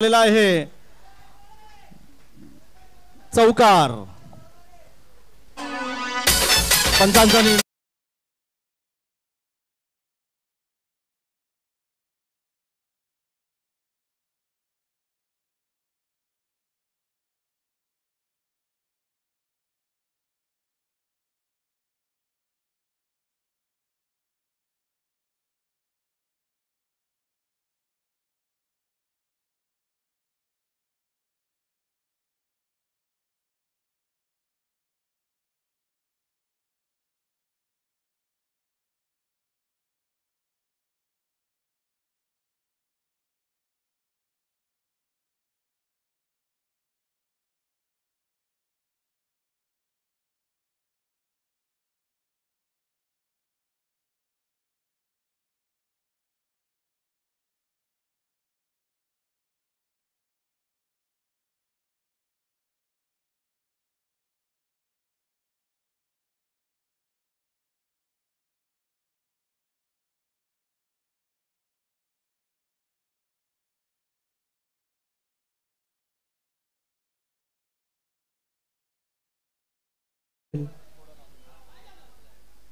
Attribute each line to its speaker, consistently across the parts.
Speaker 1: आहे चौकार पंचांचा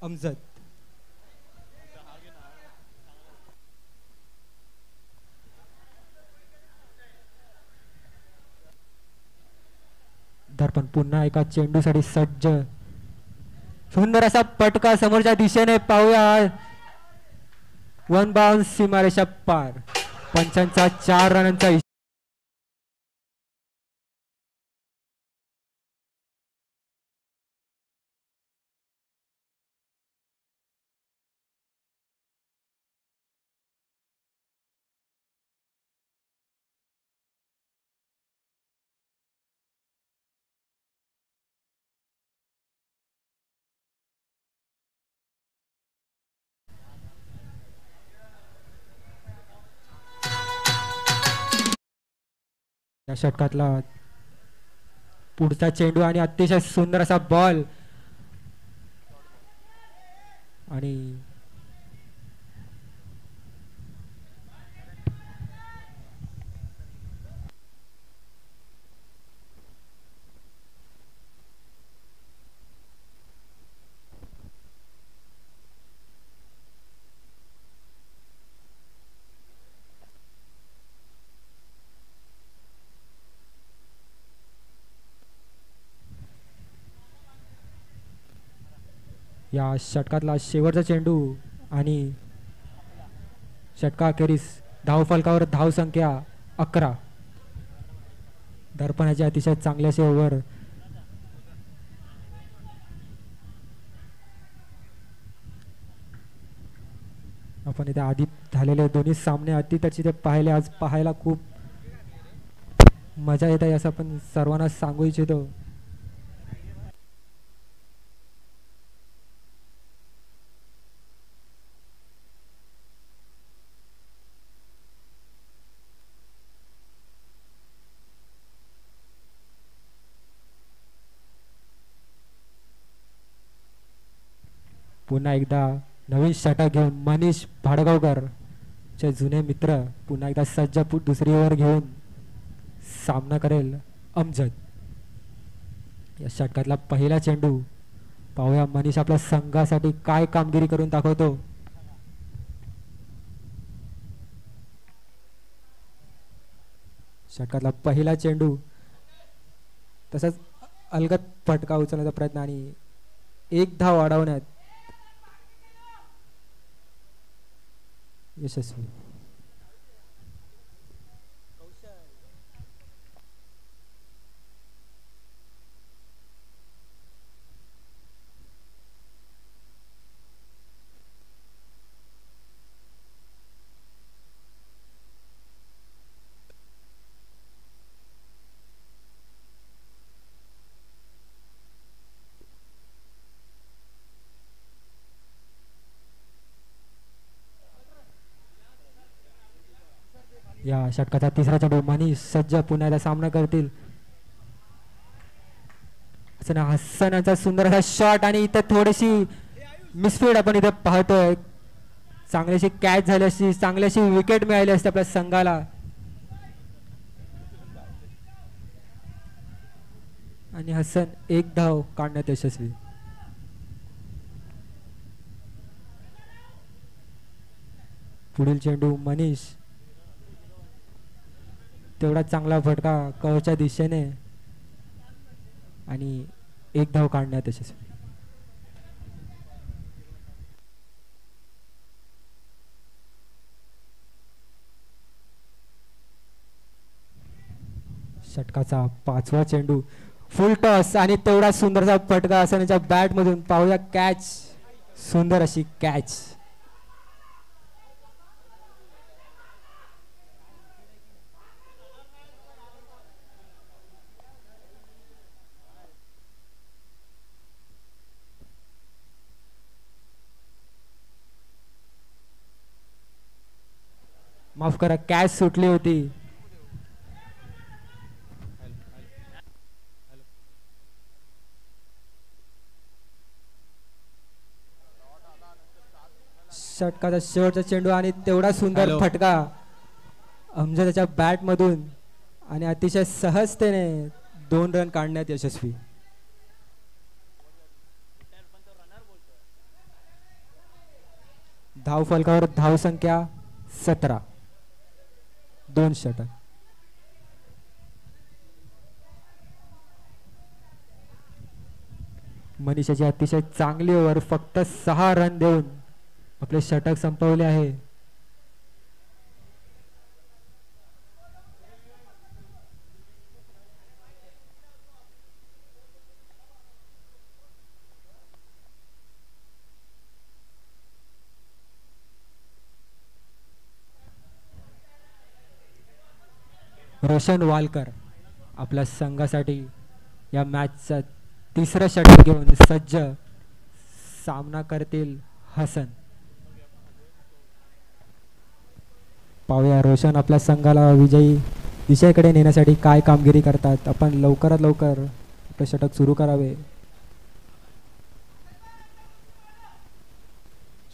Speaker 2: अमजद दर्पण पुन्हा एका चेंडूसाठी सज्ज. सुंदर असा पटका समोरच्या दिशेने पाहूया. वन बाउन्स सीमारेषा पार. पंचांचा 4 रनांचा या षटकातला पुढचा चेंडू आणि अतिशय सुंदर असा बॉल आणि या षटकातला शेवटचा चेंडू आणि षटकाखेरीस धावफलकावर धावसंख्या 11. दर्पणाचे अतिशय चांगल्याचे ओव्हर. आपण इथे आधी झालेले दोन्ही सामने अतिथची ते पाहिले. आज पाहायला खूप मजा येत आहे असं आपण सर्वांना सांगू इच्छितो. पुन्हा एकदा नवीन षटक घेऊन मनीष भाडगावकर चे जुने मित्र पुन्हा एकदा सज्ज दुसरी ओव्हर घेऊन सामना करेल अमजद. या षटकातला पहिला चेंडू पाहूया मनीष आपल्या संघासाठी काय कामगिरी करून दाखवतो. षटकातला पहिला चेंडू तसंच अलगद फटका उचलण्याचा प्रयत्न आणि 1 धाव वाढवण्यात यशस्वी. या षटकाचा तिसरा चेंडू मनीष सज्ज पुन्हा एकदा सामना करतील. हसनाचा सुंदर असा शॉट आणि इथे थोडीशी मिसफीड आपण इथे पाहतोय. चांगलीशी कॅच झाली असती, चांगलीशी विकेट मिळाली असते आपल्या संघाला. आणि हसन एक धाव काढण्यात यशस्वी. पुढील चेंडू मनीष, तेवढा चांगला फटका कळच्या दिशेने आणि एक धाव काढण्यात यशस्वी. षटकाचा 5वा चेंडू फुल टॉस आणि तेवढा सुंदरचा फटका हसनच्या बॅट मधून. पाहूया कॅच, सुंदर अशी कॅच. माफ करा, कॅच सुटली होती. षटकाचा शेवटचा चेंडू आणि तेवढा सुंदर फटका अमजदच्या बॅट मधून आणि अतिशय सहजतेने 2 रन काढण्यात यशस्वी. धाव फलकावर धाव संख्या 17, 2 षटक. मनीषाची अतिशय चांगली ओव्हर, फक्त 6 रन देऊन आपले षटक संपवले आहे. रोशन वालकर आपल्या संघासाठी या मॅचचा 3रा षटक घेऊन सज्ज. सामना करतील हसन. पाहूया रोशन आपल्या संघाला विजयी दिशेकडे नेण्यासाठी काय कामगिरी करतात. आपण लवकरात लवकर आपले षटक सुरू करावे.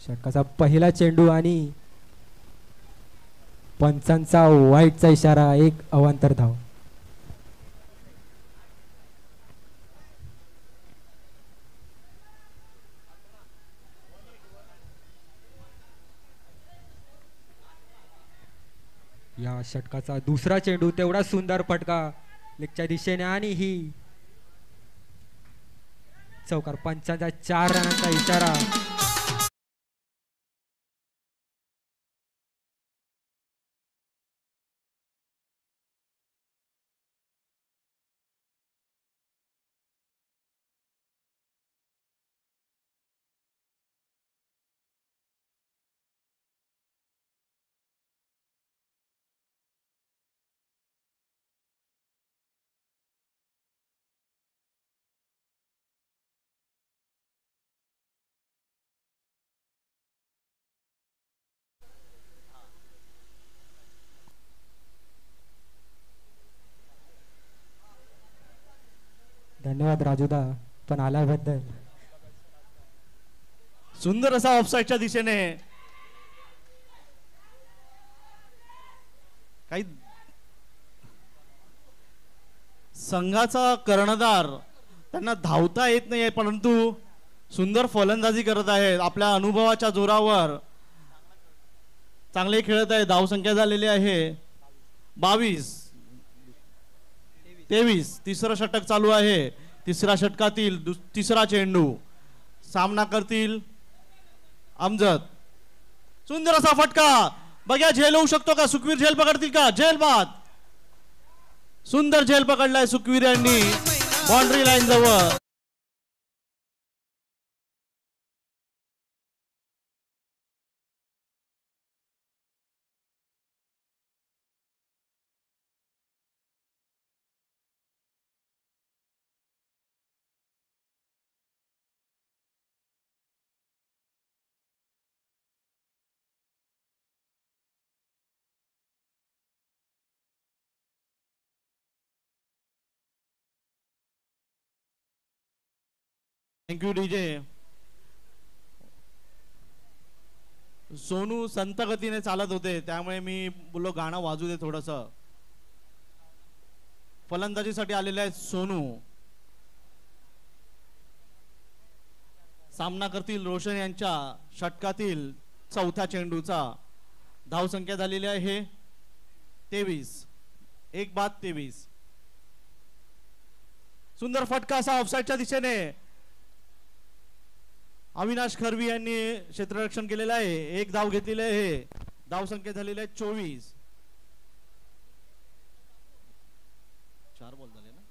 Speaker 2: षटकाचा पहिला चेंडू आणि पंचांचा वाईटचा इशारा, 1 अवांतर धाव. या षटकाचा 2रा चेंडू, तेवढा सुंदर फटका लेगच्या दिशेने आणि ही चौकार. पंचांचा 4 रनांचा इशारा. धन्यवाद राजूदा पण आल्याबद्दल.
Speaker 1: सुंदर असा ऑफसाईडच्या दिशेने काही संघाचा कर्णधार, त्यांना धावता येत नाहीये परंतु सुंदर फलंदाजी करत आहेत. आपल्या अनुभवाच्या जोरावर चांगले खेळत आहे. धावसंख्या झालेली आहे 22, 23. 3रं षटक चालू आहे. 3ऱ्या षटकातील 3रा चेंडू. सामना करतील अमजद. सुंदर असा फटका. बघा झेल होऊ शकतो का? सुखवीर झेल पकडतील का? झेल बाद. सुंदर झेल पकडलाय सुखवीर यांनी बाउंड्री लाईन जवळ. Thank you DJ. सोनू संत गतीने चालत होते त्यामुळे मी बोललो गाणं वाजू दे थोडस. फलंदाजीसाठी आलेले आहेत सोनू. सामना करतील रोशन यांच्या षटकातील चौथ्या चेंडूचा. धावसंख्या झालेली आहे 23. 1-23. सुंदर फटका असा ऑफसाईडच्या दिशेने अविनाश खरवी यांनी क्षेत्ररक्षण केलेलं आहे. एक धाव घेतलेली आहे. धावसंख्या झालेली आहे 24. 4 बॉल झाले ना.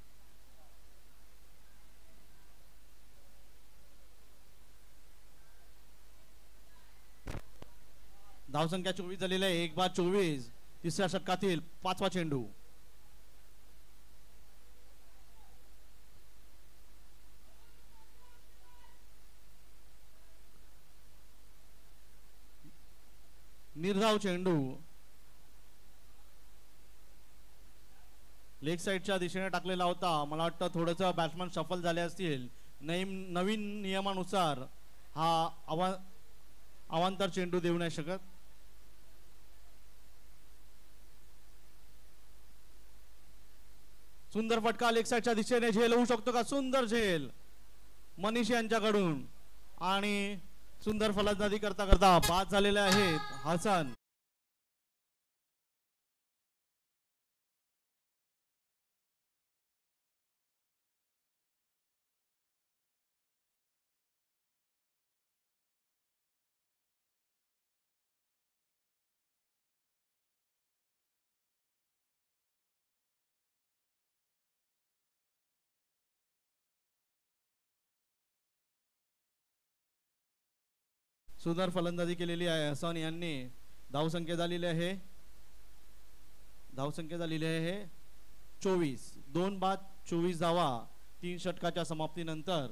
Speaker 1: धावसंख्या 24 झालेली आहे. 1-24. तिसऱ्या षटकातील 5वा चेंडू. निर्धाव चेंडू लेग साइडच्या दिशेने टाकलेला होता. मला वाटतं थोडंसं बॅट्समन शफल झाले असतील. नवीन नियमानुसार हा अवांतर चेंडू देऊ नाही शकत. सुंदर फटका लेग साइडच्या दिशेने. झेल होऊ शकतो का? सुंदर झेल मनीष यांच्याकडून आणि सुंदर फलंदाजी करता करता बाद झालेले आहेत हसन. सुंदर फलंदाजी केलेली आहे हसन यांनी. धावसंख्या झालेली आहे 24. 2-24 धावा 3 षटकाच्या समाप्तीनंतर.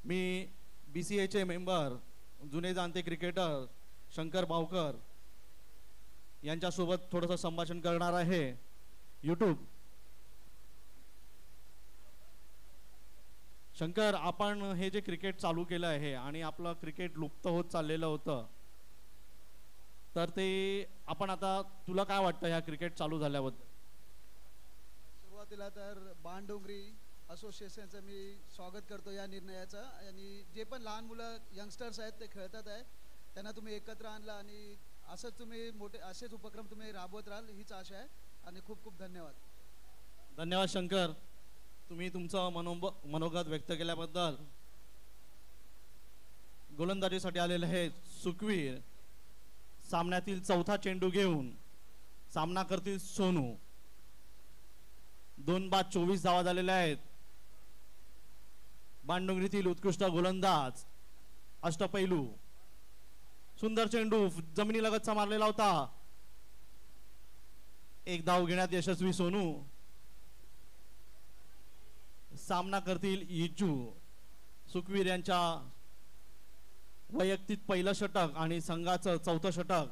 Speaker 1: मी BCAचे मेंबर जुने जाणते क्रिकेटर शंकर बावकर यांच्यासोबत थोडंसं संभाषण करणार आहे. यूट्यूब शंकर, आपण हे जे क्रिकेट चालू केलं आहे आणि आपलं क्रिकेट लुप्त होत चाललेलं होतं, तर ते आपण आता तुला काय वाटतं ह्या क्रिकेट चालू झाल्याबद्दल?
Speaker 3: सुरुवातीला तर बाणडोंगरी असोसिएशनचं मी स्वागत करतो या निर्णयाचं. आणि जे पण लहान मुलं यंगस्टर्स आहेत ते खेळतात आहे, त्यांना तुम्ही एकत्र आणलं आणि असंच तुम्ही असेच उपक्रम तुम्ही राबवत राहाल हीच आशा आहे. आणि खूप खूप धन्यवाद.
Speaker 1: धन्यवाद शंकर, तुम्ही तुमचं मनोगत व्यक्त केल्याबद्दल. गोलंदाजीसाठी आलेले आहेत सुखवीर. सामन्यातील चौथा चेंडू घेऊन सामना करतील सोनू. 2-24 धावा झालेल्या आहेत. बाणडोंगरीतील उत्कृष्ट गोलंदाज अष्टपैलू. सुंदर चेंडू जमिनीलगतचा मारलेला होता. एक धाव घेण्यात यशस्वी सोनू. सामना करतील इज्जू. सुखवीर यांच्या वैयक्तिक पहिलं षटक आणि संघाचं चौथं षटक.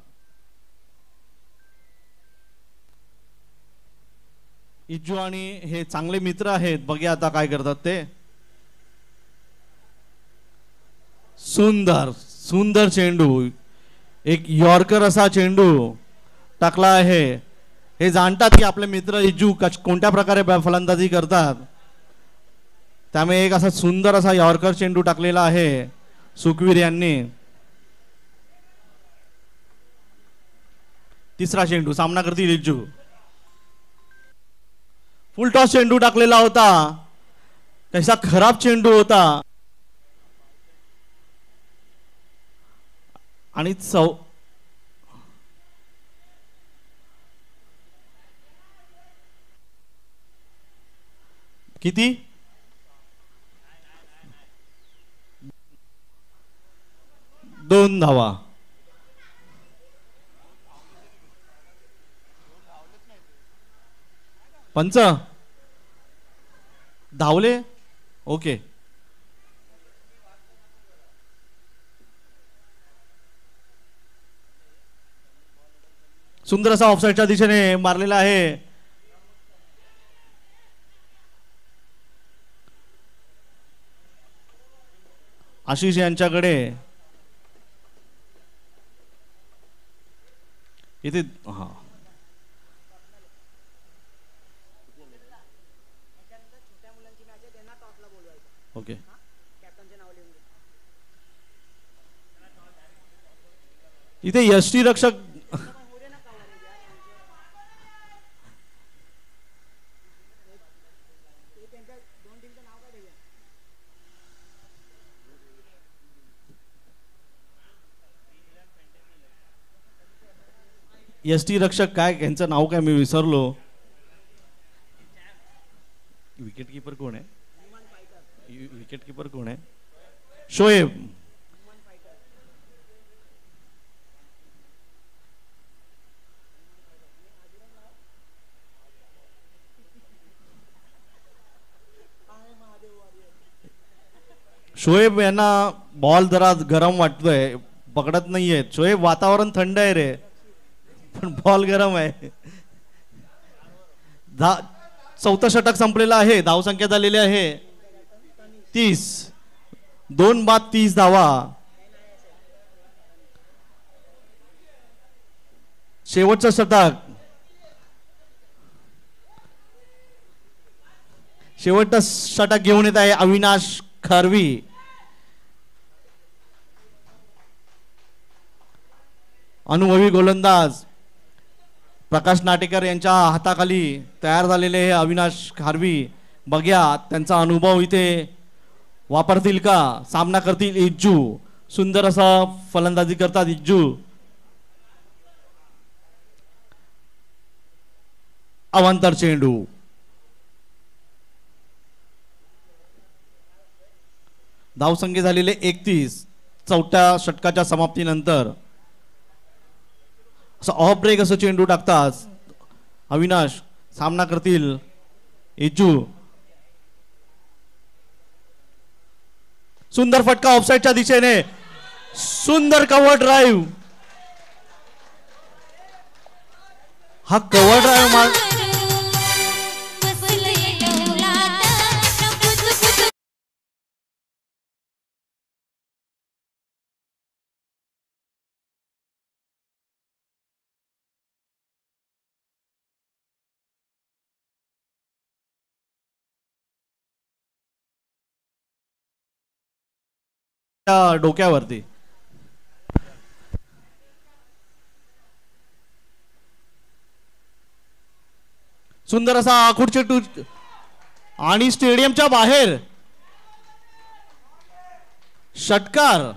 Speaker 1: इज्जू आणि हे चांगले मित्र आहेत. बघूया आता काय करतात ते. सुंदर सुंदर चेंडू, एक यॉर्कर असा चेंडू टाकला आहे. हे जाणतात की आपले मित्र इज्जू कोणत्या प्रकारे फलंदाजी करतात, त्यामुळे एक असा सुंदर असा यॉर्कर चेंडू टाकलेला आहे सुखवीर यांनी. तिसरा चेंडू सामना करतील इज्जू. फुल टॉस चेंडू टाकलेला होता. कसा खराब चेंडू होता आणि किती 2 धावा. पंच धावले. ओके, सुंदर असा ऑफसाईडच्या दिशेने मारलेला आहे. आशिष यांच्याकडे इथे. हा, ओके. इथे यष्टी रक्षक यष्टी रक्षक काय यांचं नाव काय मी विसरलो. विकेट कीपर कोण आहे? विकेट कीपर कोण आहे? शोएब. शोएब यांना बॉल जरा गरम वाटतोय, पकडत नाहीये. शोएब वातावरण थंड आहे रे, पण बॉल गरम आहे. चौथं षटक संपलेलं आहे. धावसंख्या झालेली आहे 30. 2 बाद 30 धावा. शेवटचं षटक, शेवटचं षटक घेऊन येत आहे अविनाश खारवी. अनुभवी गोलंदाज प्रकाश नाटेकर यांच्या हाताखाली तयार झालेले हे अविनाश खारवी. बघ्या त्यांचा अनुभव इथे वापरतील का? सामना करतील इज्जू. सुंदर असा फलंदाजी करतात इज्जू. अवांतर चेंडू. धावसंख्या झालेले 31. चौथ्या षटकाच्या समाप्तीनंतर असं ऑफ ब्रेक असं चेंडू टाकतात अविनाश. सामना करतील इज्जू. सुंदर फटका ऑफसाईडच्या दिशेने. सुंदर कव्हर ड्राईव्ह. हा कव्हर ड्राईव्ह डोक्यावरती. सुंदर असा आखूड चेंडू आणि स्टेडियमच्या बाहेर षटकार.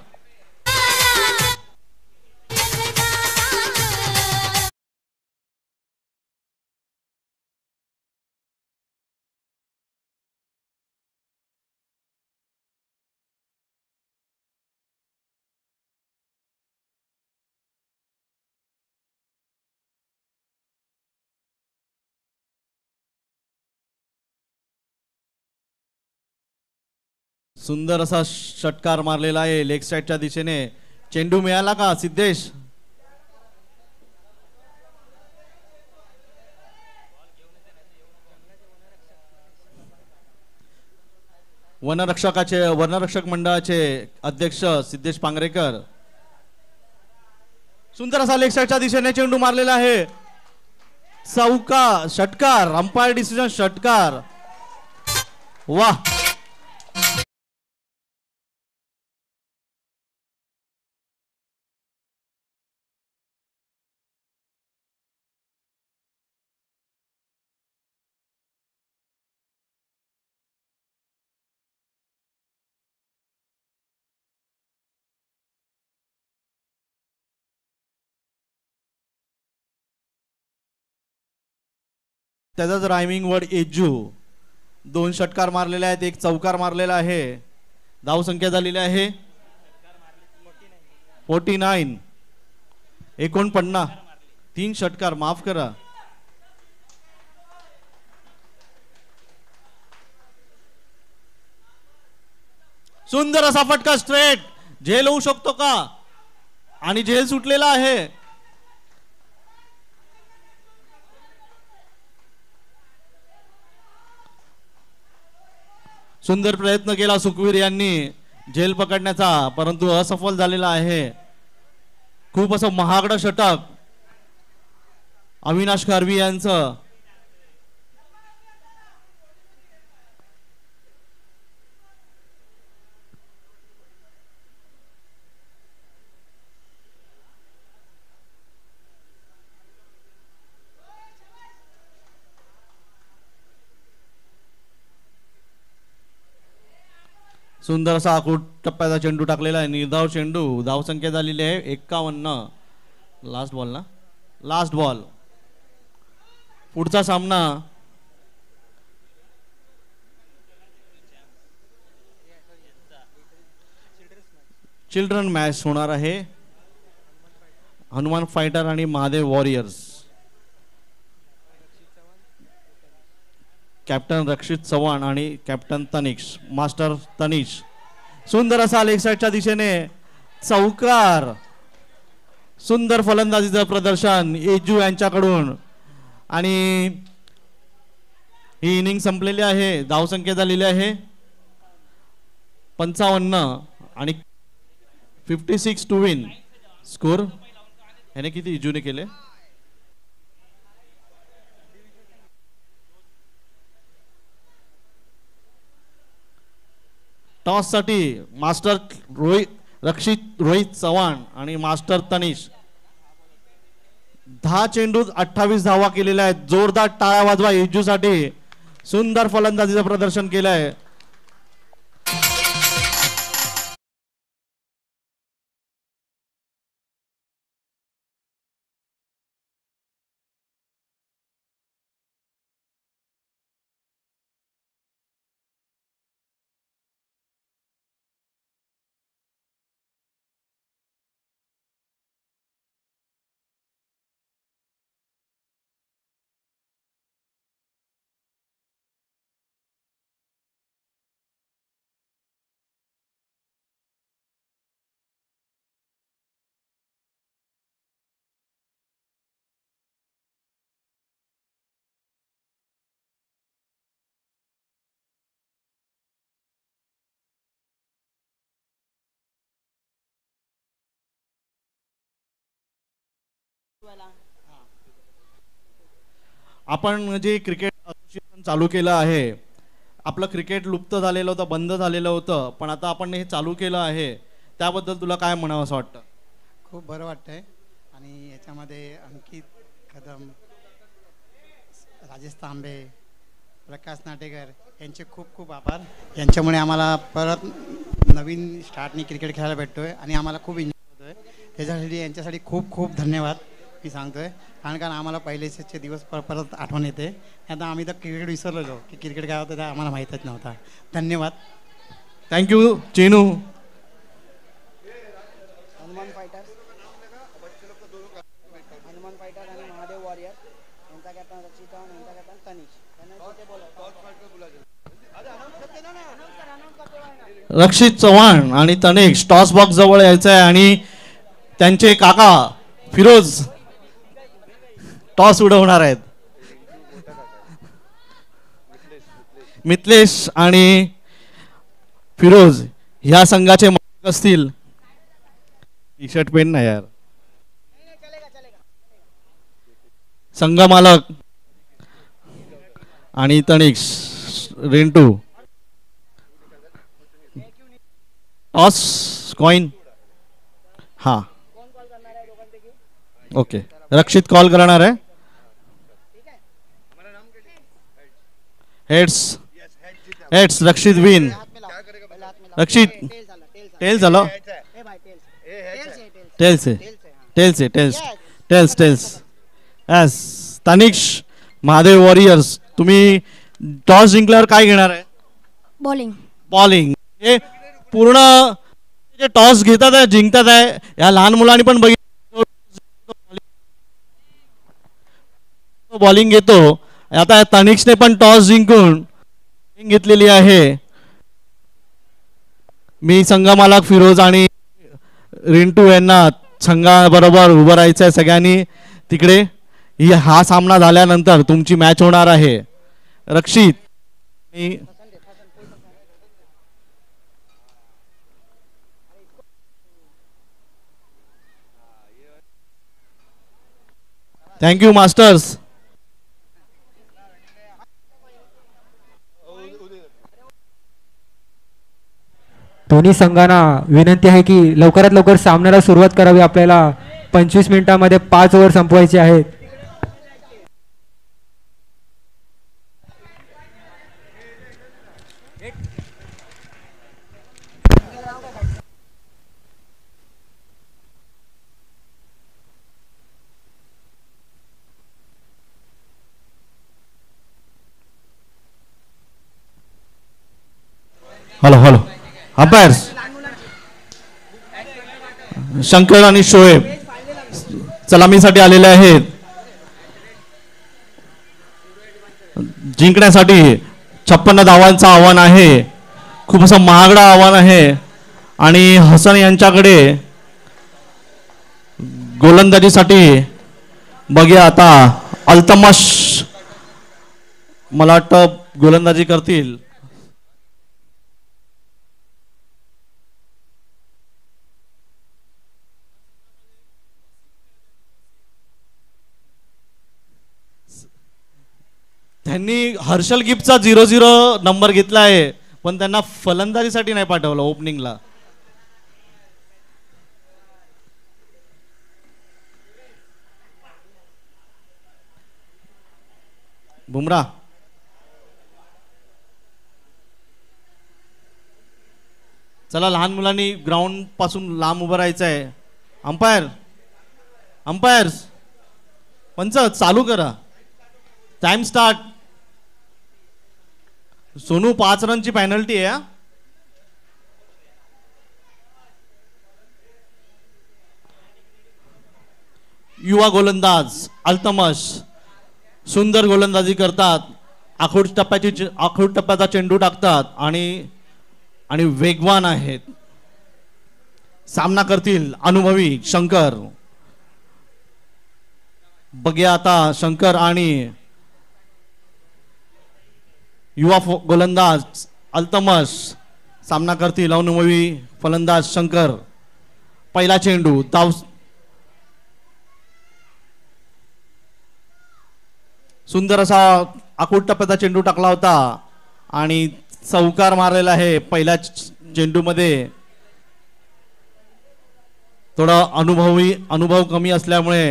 Speaker 1: सुंदर असा षटकार मारलेला आहे लेग साइडच्या दिशेने. चेंडू मिळाला का सिद्धेश? वनरक्षक मंडळाचे अध्यक्ष सिद्धेश पांगरेकर. सुंदर असा लेग साइडच्या दिशेने चेंडू मारलेला आहे. षटकार. अंपायर डिसिजन षटकार. वाह. त्याचाच रायमिंग वर्ड एज्जू. 2 षटकार मारलेले आहेत, 1 चौकार मारलेला आहे. धाव संख्या झालेली आहे 49. 49. 3 षटकार, माफ करा. सुंदर असा फटका स्ट्रेट. झेल होऊ शकतो का? आणि झेल सुटलेला आहे. सुंदर प्रयत्न केला सुखवीर यांनी झेल पकडण्याचा, परंतु असफल झालेला आहे. खूप असं महागडं षटक अविनाश खारवी यांचं. सुंदर असा आखूड टप्प्याचा चेंडू टाकलेला आहे, निर्धाव चेंडू. धावसंख्या झालेली आहे 51. लास्ट बॉल ना, लास्ट बॉल. पुढचा सामना चिल्ड्रन मॅच होणार आहे. हनुमान फायटर आणि महादेव वॉरियर्स. कॅप्टन रक्षित चव्हाण आणि कॅप्टन तनिष, मास्टर तनिष. सुंदर असा लेग साईडच्या दिशेने चौकार. सुंदर फलंदाजीचं प्रदर्शन एजू यांच्याकडून आणि ही इनिंग संपलेली आहे. धावसंख्या झालेली आहे 55 आणि 56 टू विन. स्कोर याने किती इजूने केले? टॉस साठी मास्टर रोहित चव्हाण आणि मास्टर तनिष. 10 चेंडूत 28 धावा केलेल्या आहेत. जोरदार टाळ्या वाजवा इजू साठी. सुंदर फलंदाजीचं प्रदर्शन केलंय. आपण जे क्रिकेट असोसिएशन चालू केलं आहे, आपलं क्रिकेट लुप्त झालेलं होतं, बंद झालेलं होतं, पण आता आपण हे चालू केलं आहे, त्याबद्दल तुला काय म्हणावं असं वाटतं?
Speaker 4: खूप बरं वाटतंय. आणि याच्यामध्ये अंकित कदम, राजेश तांबे, प्रकाश नाटेकर यांचे खूप खूप आभार. यांच्यामुळे आम्हाला परत नवीन स्टार्टनी क्रिकेट खेळायला भेटतोय आणि आम्हाला खूप एन्जॉय होतोय. त्याच्यासाठी यांच्यासाठी खूप खूप धन्यवाद मी सांगतोय. कारण आम्हाला पहिलेचे दिवस परत आठवण येते. आता आम्ही तर क्रिकेट विसरलेलो की क्रिकेट काय होतं ते आम्हाला माहीतच नव्हता. धन्यवाद.
Speaker 1: थँक्यू चेनू.
Speaker 5: हनुमान फायटर आणि महादेव वॉरियर यांचा कॅप्टन रक्षित चव्हाण, यांचा कॅप्टन तनिष.
Speaker 1: रक्षित चव्हाण आणि तनिष टॉस बॉक्स जवळ यायचं आहे आणि त्यांचे काका फिरोज टॉस उडवणार आहेत. मिथलेश आणि फिरोज ह्या संघाचे मालक असतील. टी शर्ट पेन नाही यार. संघ मालक आणि तनिष रिंटू. Toss coin. हा ओके, रक्षित कॉल करणार आहे. Heads. Heads Rakshit win. Rakshit tail झालं. टेल्स आहे. टेल्स आहे. Tails tails tails yes. Tanish Mahadev warriors, तुम्ही टॉस जिंकल्यावर काय घेणार आहे?
Speaker 6: बॉलिंग.
Speaker 1: बॉलिंग. हे पूर्ण जे टॉस घेतात आहे जिंकतात आहे. या लहान मुलांनी पण बघितलं बॉलिंग घेतो. आता तनिषने पण टॉस जिंकून घेतलेली आहे. मी संघ मालक फिरोज आणि रिंटू यांना संघाबरोबर उभं राहायचं आहे सगळ्यांनी तिकडे. हा सामना झाल्यानंतर तुमची मॅच होणार आहे. रक्षित थँक्यू मास्टर्स.
Speaker 2: दोन्ही संघांना विनंती आहे की लवकरात लवकर सामन्याला सुरुवात करावी. आपल्याला 25 मिनिटांमध्ये 5 ओव्हर संपवायचे आहेत.
Speaker 1: हॅलो हॅलो अंपायर्स शंकर आणि शोएब सलामीसाठी आलेले आहेत. जिंकण्यासाठी 56 धावांचं आव्हान आहे. खूप असं महागडं आव्हान आहे आणि हसन यांच्याकडे गोलंदाजीसाठी बघूया आता अल्तमश मला वाटतं गोलंदाजी करतील. त्यांनी हर्षल गिफ्टचा 0-0 नंबर घेतला आहे पण त्यांना फलंदाजीसाठी नाही पाठवलं ओपनिंगला. बुमरा चला लहान मुलांनी ग्राउंड पासून लांब उभं राहायचं आहे. अंपायर्स पंच चालू करा. Time start. सोनू 5 रनची पेनल्टी आहे. युवा गोलंदाज अल्तमश सुंदर गोलंदाजी करतात. आखूड टप्प्याचा चेंडू टाकतात आणि वेगवान आहेत. सामना करतील अनुभवी शंकर. बघूया आता शंकर आणि युवा गोलंदाज अल्तमश सामना करतील अनुभवी फलंदाज शंकर. पहिला चेंडू धाव सुंदर असा आखूड टप्प्याचा चेंडू टाकला होता आणि चौकार मारलेला आहे. पहिल्या चेंडूमध्ये थोडा अनुभव कमी असल्यामुळे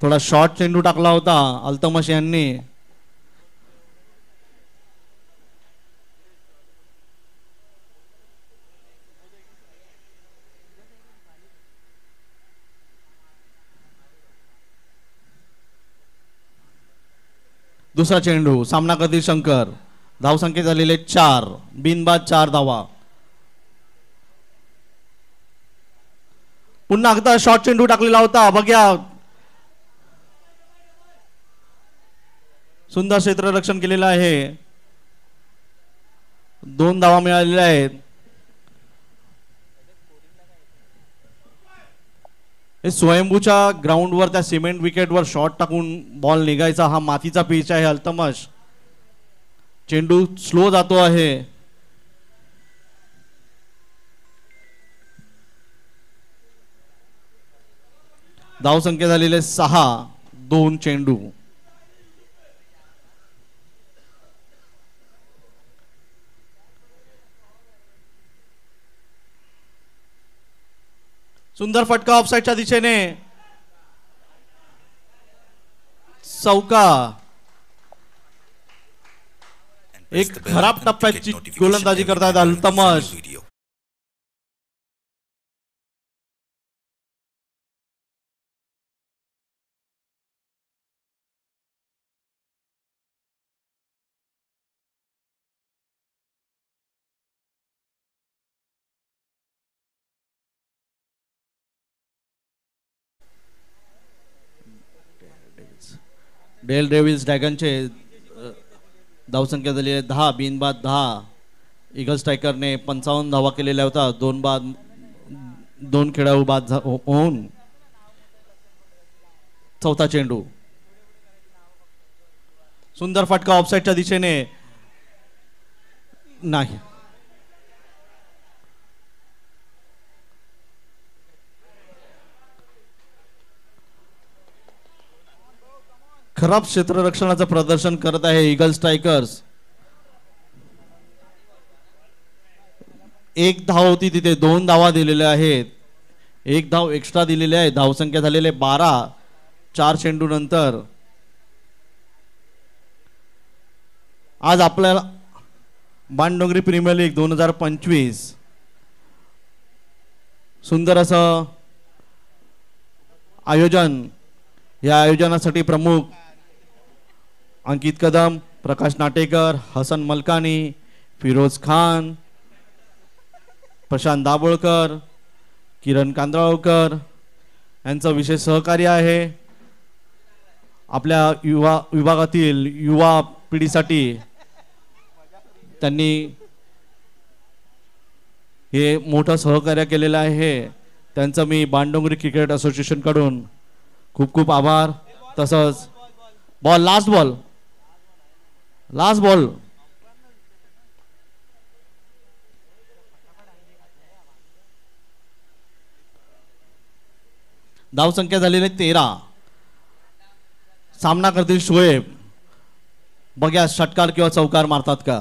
Speaker 1: थोडा शॉर्ट चेंडू टाकला होता अल्तमश यांनी. दुसरा चेंडू सामना करतील शंकर. धावसंख्या झालेले 4 बिनबाद 4 धावा. पुन्हा एकदा शॉर्ट चेंडू टाकलेला होता. बघ्या सुंदर क्षेत्ररक्षण केलेलं आहे. 2 धावा मिळालेल्या आहेत. हे स्वयंभूच्या ग्राउंडवर त्या सिमेंट विकेटवर शॉट टाकून बॉल निघायचा. हा मातीचा पिच आहे. अल्तमश चेंडू स्लो जातो आहे. धावसंख्या झालेले 6 2 चेंडू. सुंदर फटका ऑफसाईडच्या दिशेने. चौका. एक खराब टप्प्याची गोलंदाजी करतात अल्तमश. डेल डेव्हिल्स ड्रॅगनचे धावसंख्या झाली आहे 10 बिनबाद 10. ईगल स्ट्रायकरने 55 धावा केलेल्या होता. 2 खेळाडू बाद होऊन. चौथा चेंडू सुंदर फटका ऑफसाईडच्या दिशेने नाही. खराब क्षेत्ररक्षणाचं प्रदर्शन करत आहे ईगल स्ट्रायकर्स. 1 धाव होती तिथे 2 धावा दिलेल्या आहेत. 1 धाव एक्स्ट्रा दिलेले आहे. धावसंख्या झालेले 12 4 चेंडू नंतर. आज आपल्याला बाणडोंगरी प्रीमियर लीग 2025 सुंदर असं आयोजन. या आयोजनासाठी प्रमुख अंकित कदम, प्रकाश नाटेकर, हसन मलकानी, फिरोज खान, प्रशांत दाभोळकर, किरण कांदळकर यांचं विशेष सहकार्य आहे. आपल्या युवा विभागातील युवा पिढीसाठी त्यांनी हे मोठं सहकार्य केलेलं आहे. त्यांचं मी बाणडोंगरी क्रिकेट असोसिएशन कडून खूप खूप आभार. तसंच बॉल लास्ट बॉल धावसंख्या झालेली 13. सामना करतील शोएब. बघ्या षटकार किंवा चौकार मारतात का.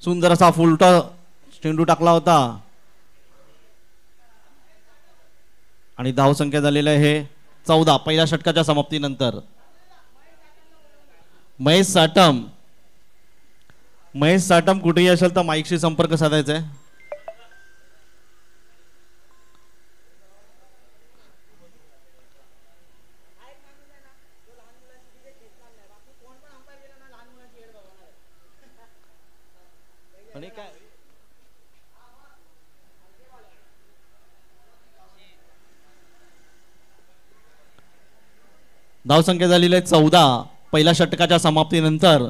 Speaker 1: सुंदर असा फुलटा चेंडू टाकला होता आणि धावसंख्या झालेली आहे 14 पहिल्या षटकाच्या समाप्तीनंतर. महेश साटम कुठेही असेल तर माईकशी संपर्क साधायचा आहे. आणि काय धावसंख्या झालेली आहे 14 पहिल्या षटकाच्या समाप्तीनंतर.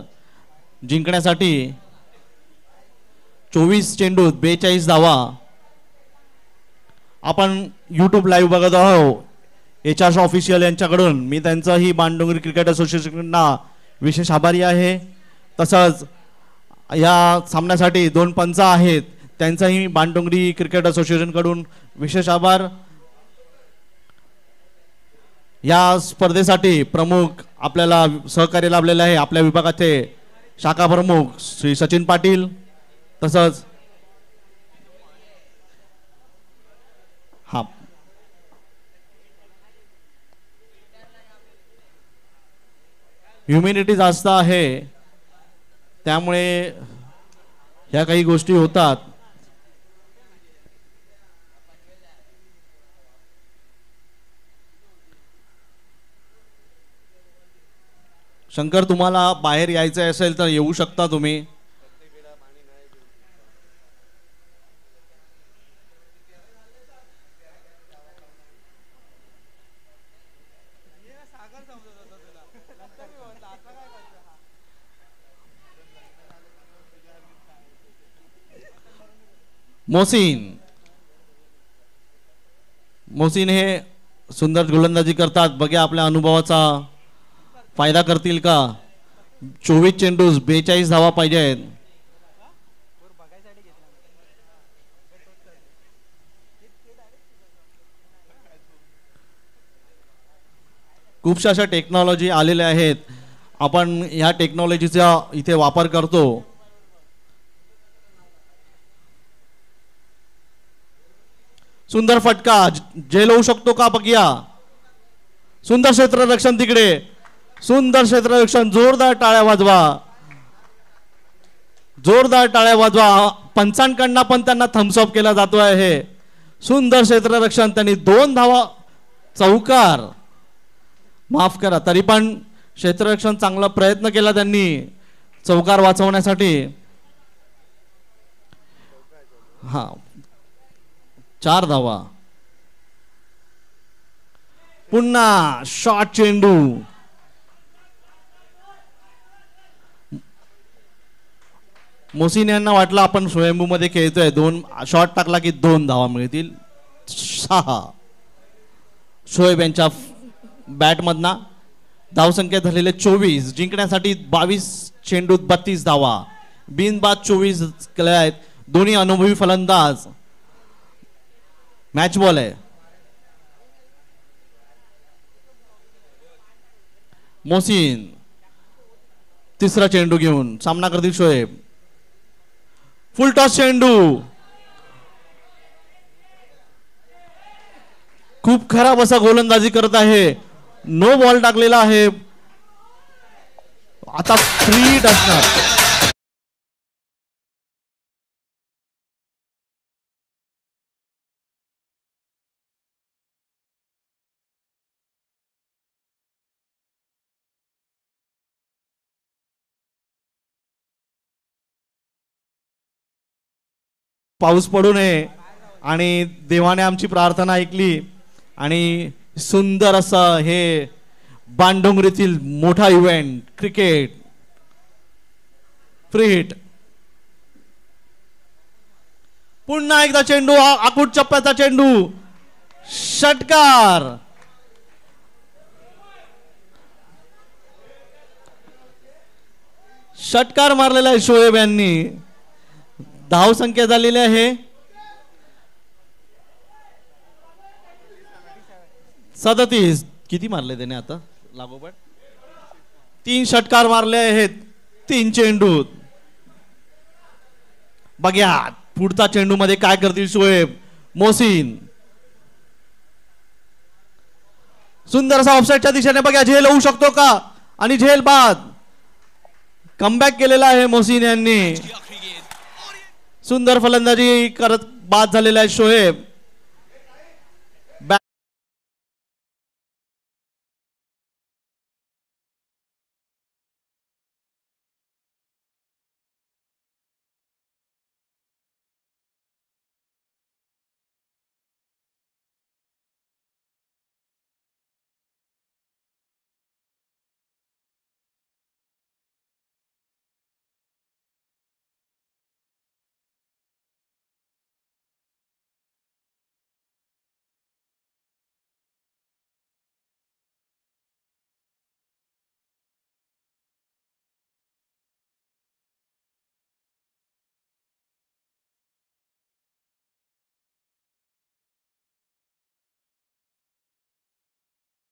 Speaker 1: जिंकण्यासाठी 24 चेंडूत 42 धावा. आपण YouTube लाईव्ह बघत आहोत HR ऑफिशियल यांच्याकडून. मी त्यांचा ही बाणडोंगरी क्रिकेट असोसिएशनना विशेष आभारी आहे. तसंच या सामन्यासाठी 2 पंच आहेत त्यांचाही बाणडोंगरी क्रिकेट असोसिएशन कडून विशेष आभार. या स्पर्धेसाठी प्रमुख आपल्याला सहकार्य लाभलेले आहे आपल्या विभागाचे शाखा प्रमुख श्री सचिन पाटील. तसंच ह्युमिनिटी जास्त आहे त्यामुळे ह्या काही गोष्टी होतात. शंकर तुम्हाला बाहेर यायचं असेल तर येऊ शकता तुम्ही. मोहसिन हे सुंदर गोलंदाजी करतात. बघा आपल्या अनुभवाचा फायदा करतील का. 24 चेंडूस 42 धावा पाहिजे आहेत. खूपशा अशा टेक्नॉलॉजी आलेल्या आहेत. आपण ह्या टेक्नॉलॉजीचा इथे वापर करतो. सुंदर फटका जेल होऊ शकतो का बघूया. सुंदर क्षेत्ररक्षण तिकडे. सुंदर क्षेत्ररक्षण. जोरदार टाळ्या वाजवा. पंचांकडनं पण त्यांना थम्सअप केला जातो आहे. सुंदर क्षेत्ररक्षण. त्यांनी 2 धावा चौकार. माफ करा तरी पण क्षेत्ररक्षण चांगला प्रयत्न केला त्यांनी चौकार वाचवण्यासाठी. 4 धावा. पुन्हा शॉर्ट चेंडू. मोसिन यांना वाटलं आपण स्वयंभू मध्ये खेळतोय. 2 शॉट टाकला की 2 धावा मिळतील. 6 शोएब यांच्या बॅट मधना. धावसंख्या झालेले 24. जिंकण्यासाठी 22 चेंडूत 32 धावा. बिनबाद 24 केले आहेत. दोन्ही अनुभवी फलंदाज. मॅच बॉल आहे. मोहसिन तिसरा चेंडू घेऊन सामना करतील शोएब. फुल टॉस चेंडू. खूप खराब असा गोलंदाजी करत आहे. नो बॉल टाकलेला आहे. आता फ्री असणार. पाऊस पडू नये आणि देवाने आमची प्रार्थना ऐकली आणि सुंदर असं हे बाणडोंगरीतील मोठा इव्हेंट क्रिकेट फ्री हिट. पुन्हा एकदा चेंडू, आकुट चप्प्याचा चेंडू, षटकार. षटकार मारलेला आहे शोएब यांनी. धाव संख्या झालेली आहे 37. किती मारले त्याने आता लागोपाठ? 3 षटकार मारले आहेत 3 चेंडूत. बघ्या पुढचा चेंडू मध्ये काय करतील शोएब. मोहसिन सुंदर असा ऑफसाईडच्या दिशेने बघा झेल होऊ शकतो का आणि झेल बाद. कमबॅक केलेला आहे मोहसिन यांनी. सुंदर फलंदाजी करत बाद झालेला आहे शोएब.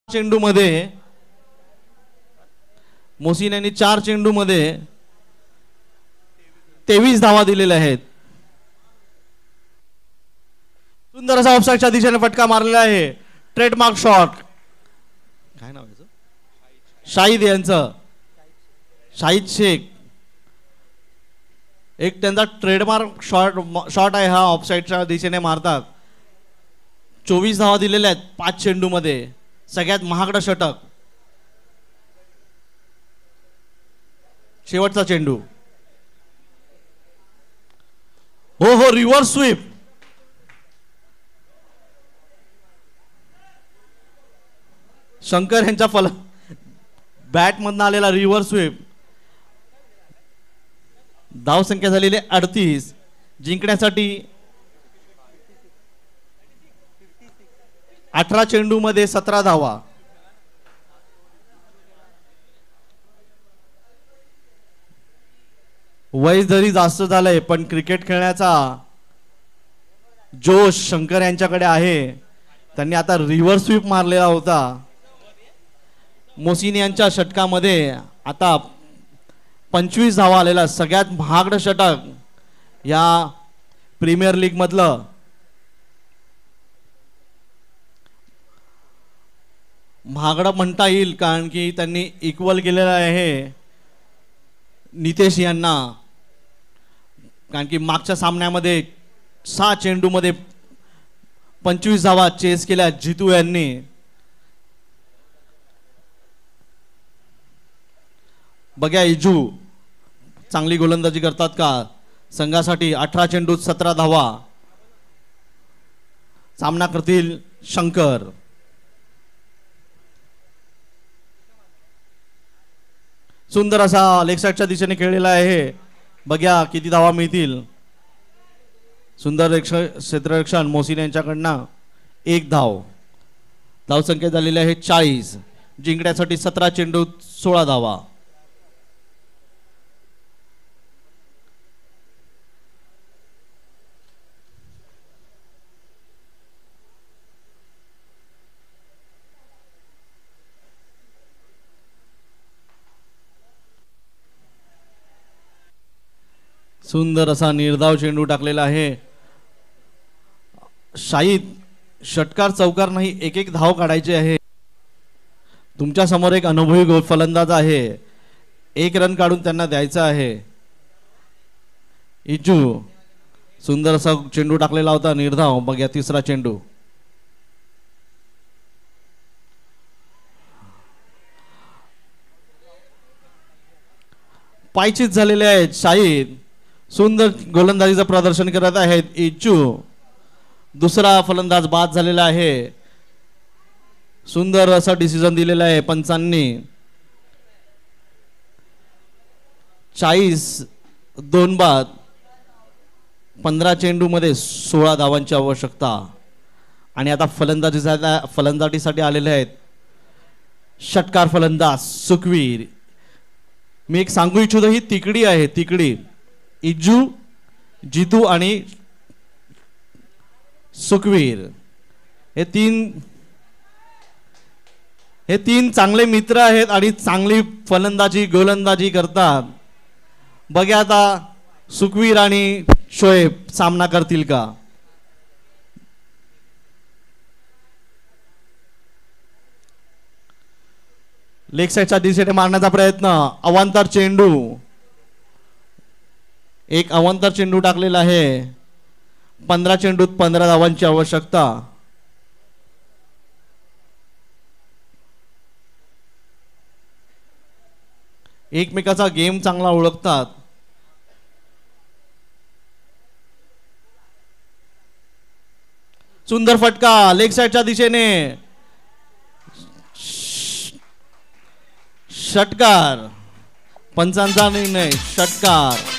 Speaker 1: चेंडू मध्ये मोहसिन यांनी 4 चेंडू मध्ये 23 धावा दिलेल्या आहेत. सुंदर असा ऑफसाईडच्या दिशेने फटका मारलेला आहे. Trademark shot. काय नाव आहे शाहिद यांचं, शाहिद शेख. एक त्यांचा ट्रेडमार्क शॉट आहे हा. ऑफसाईडच्या दिशेने मारतात. 24 धावा दिलेल्या आहेत 5 चेंडू मध्ये. सगळ्यात महागडा षटक. शेवटचा चेंडू. हो हो रिव्हर्स स्वीप. शंकर यांच्या बॅट मधनं आलेला रिव्हर्स स्वीप. धाव संख्या झालेली 38. जिंकण्यासाठी 18 चेंडू मध्ये 17 धावा. वय जरी जास्त झालंय पण क्रिकेट खेळण्याचा जोश शंकर यांच्याकडे आहे. त्यांनी आता रिव्हर्स स्वीप मारलेला होता. मोहसिन यांच्या षटकामध्ये आता 25 धावा आलेला सगळ्यात महागडं षटक या प्रीमियर लीग मधलं. महागडा म्हणता येईल कारण की त्यांनी इक्वल केलेलं आहे नितेश यांना. कारण की मागच्या सामन्यामध्ये 6 चेंडू मध्ये 25 धावा चेस केल्या जितू यांनी. बघा इजू चांगली गोलंदाजी करतात का. संघासाठी 18 चेंडूत 17 धावा. सामना करतील शंकर. सुंदर असा लेग साईडच्या दिशेने खेळलेला आहे. बघा किती धावा मिळतील. सुंदर क्षेत्ररक्षण मोहसिन यांच्याकडनं 1 धाव. धाव संख्या झालेली आहे 40. जिंकण्यासाठी 17 चेंडूत 16 धावा. सुंदर असा निर्धाव चेंडू टाकलेला आहे. शाहिद षटकार चौकार नाही 1-1 धाव काढायचे आहे. तुमच्या समोर एक अनुभवी फलंदाज आहे. 1 रन काढून त्यांना द्यायचा आहे. इजू सुंदर असा चेंडू टाकलेला होता निर्धाव. बघा 3रा चेंडू. पायचीत झालेले आहेत शाहिद. सुंदर गोलंदाजीचं प्रदर्शन करत आहेत इच्चू. दुसरा फलंदाज बाद झालेला आहे. सुंदर असं डिसिजन दिलेलं आहे पंचांनी. 40 बाद 15 चेंडू मध्ये 16 धावांची आवश्यकता. आणि आता फलंदाजीसाठी आलेले आहेत षटकार फलंदाज सुखवीर. मी एक सांगू इच्छितो, ही तिकडी आहे, तिकडी. इज्जू, जितू आणि सुखवीर हे तीन चांगले मित्र आहेत आणि चांगली फलंदाजी गोलंदाजी करतात. बघा आता सुखवीर आणि शोएब सामना करतील का. लेग साईडच्या दिशेने मारण्याचा प्रयत्न. अवांतर चेंडू. एक अवांतर चेंडू टाकलेला आहे. 15 चेंडूत 15 धावांची आवश्यकता. एकमेकाचा गेम चांगला ओळखतात. सुंदर फटका लेग साईडच्या दिशेने. षटकार. पंचांचा निर्णय षटकार.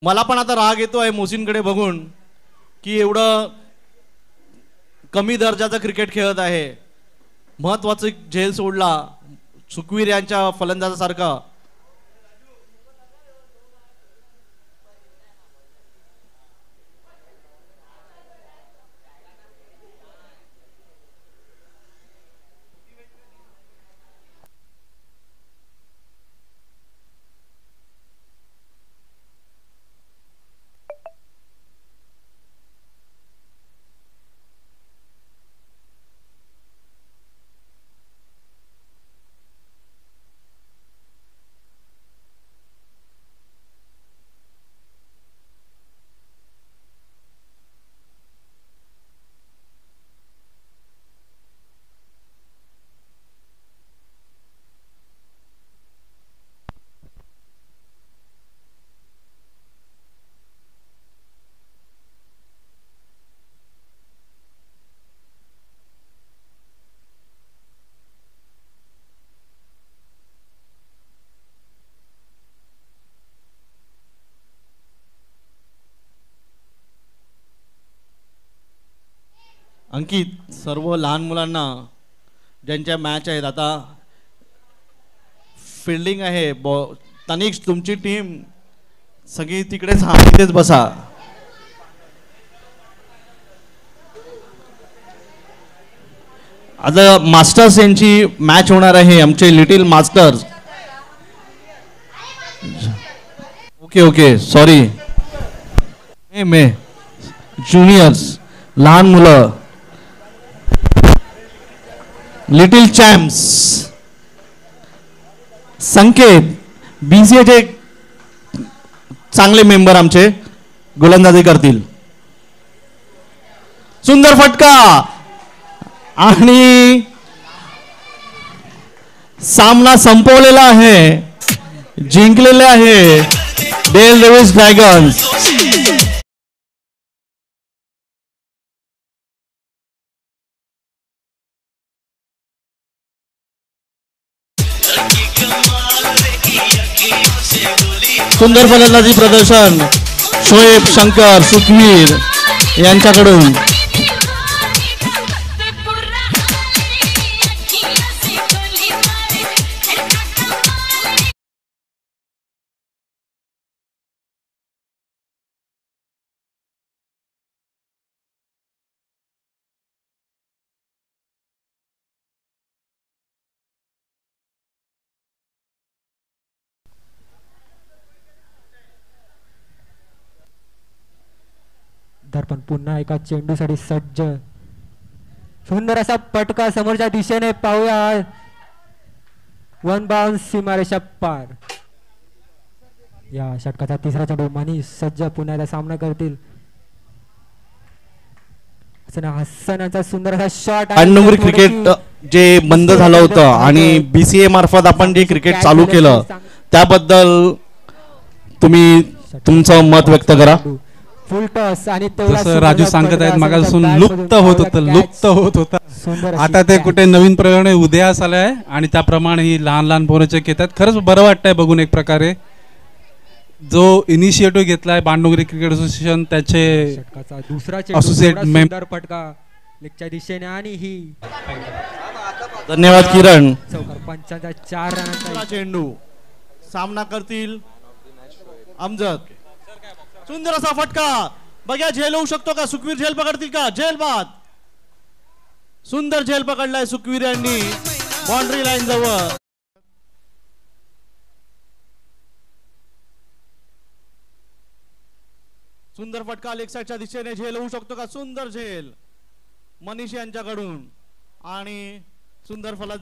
Speaker 1: मला पण आता राग येतो आहे मोसीनकडे बघून की एवढं कमी दर्जाचं क्रिकेट खेळत आहे. महत्वाचं झेल सोडला सुखवीर यांच्या फलंदाजासारखा. अंकित, सर्व लहान मुलांना ज्यांच्या मॅच आहेत आता फिल्डिंग आहे, तनिष तुमची टीम सगळी तिकडेच तिथेच बसा. आता मास्टर्स यांची मॅच होणार आहे, आमचे little masters. Okay okay sorry, मे ज्युनियर्स लहान मुलं, लिटिल चॅम्प्स. संकेत बीसीएचे चांगले मेंबर आमचे गोलंदाजी करतील. सुंदर फटका आणि सामना संपवलेला आहे. जिंकलेले आहे डेल डेव्हिस ड्रॅगन्स. सुंदर फलंदाजी प्रदर्शन शोएब, शंकर, सुखवीर यांच्याकडून.
Speaker 2: दर्पण पुन्हा एका चेंडूसाठी सज्ज. सुंदर असा पटका समोरच्या दिशेने पाहूया. वन बाउन्स सीमारेषा पार. या षटकाचा तिसरा चेंडू. मनीष सज्ज पुन्हा एकदा सामना करतील. हसनाचा सुंदर असा शॉट.
Speaker 1: पांडुंगरी क्रिकेट जे बंद झालं होतं आणि BCA मार्फत आपण जे क्रिकेट चालू केलं त्याबद्दल तुम्ही तुमचं मत व्यक्त करा.
Speaker 2: फुल टॉस आणि
Speaker 6: जसं राजू सांगत आहेत मागापासून लुप्त होत होता. आता ते कुठे नवीन प्रयोगाने उदयास आले आहे आणि त्याप्रमाणे ही लहान लहान पोरं येतात. खरंच बरं वाटतंय बघून. एक प्रकारे जो इनिशिएटिव्ह घेतलाय पांडुंगरी क्रिकेट असोसिएशन त्याचे
Speaker 2: दुसरा
Speaker 6: असोसिएट
Speaker 2: मेंबर फटका लेगच्या दिशेने आणि ही
Speaker 1: धन्यवाद किरण.
Speaker 2: चौकार पंचांचा 4 रनांचा
Speaker 1: चेंडू. सामना करतील अमजद. सुंदर असा फटका. बघा झेल होऊ शकतो का? सुखवीर झेल पकडतील का? झेल बाद. सुंदर झेल पकडलाय सुखवीर यांनी बाउंड्री लाईन जवळ. सुंदर फटका लेग साईडच्या दिशेने. झेल होऊ शकतो का? सुंदर झेल मनीष यांच्याकडून आणि सुंदर फलंदाज